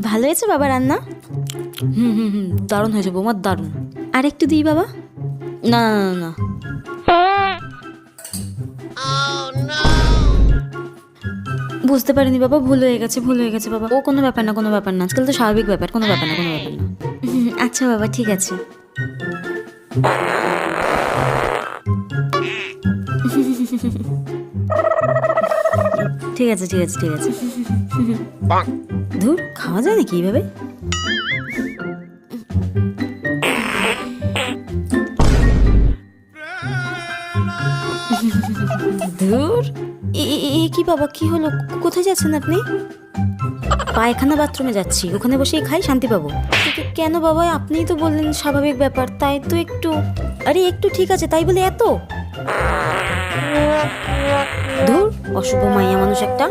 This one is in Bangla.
ভালো হয়েছে বাবা রান্না? দারুণ হয়েছে বৌমা, দারুণ। আর একটু দিই বাবা? না না না না। বুঝতে পারিনি বাবা, ভুল হয়ে গেছে বাবা। ও কোনো ব্যাপার না, কোনো ব্যাপার না, আজকাল তো স্বাভাবিক ব্যাপার, কোনো ব্যাপার না, কোনো ব্যাপার না। আচ্ছা বাবা, ঠিক আছে। ঠিক আছে ঠিক আছে ঠিক আছে। ধুর, খাওয়া যায় নাকি এইভাবে? ধুর, এ কি বাবা, কি হলো? কোথায় যাচ্ছেন আপনি? পায়খানা বাথরুমে যাচ্ছি, ওখানে বসেই খাই, শান্তি পাবো। কেন বাবা, আপনিই তো বললেন স্বাভাবিক ব্যাপার, তাই তো একটু। আরে একটু ঠিক আছে, তাই বলে এত? ধুর, অশুভ মাইয়া মানুষ একটা।